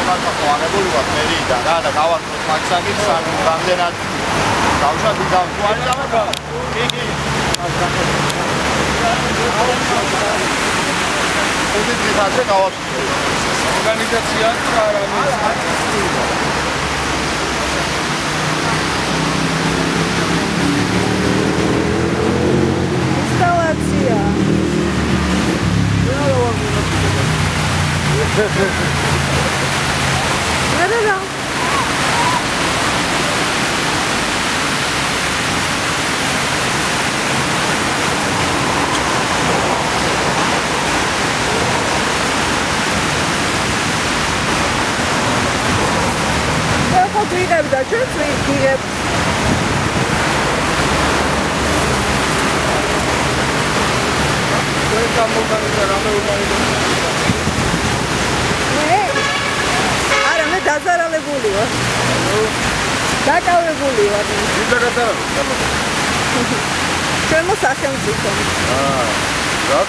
სამართალო აღებული ვარ მერიდან რა და გავაკეთოთ მაქსიმუმ სამ რამდენად დავშავდი და თუ არის ამება კი ხუთი დღეზე გავაკეთე ორგანიზაცია თუ არა ინსტალაცია რა ვიღებ და ჩვენც ვიღებ ჩვენ გამოგანდა რამე არა მე დაზარალებული ვარ დაკავებული ვარ ვიდა გადარავა ჩვენ მოსახელმწიფო რა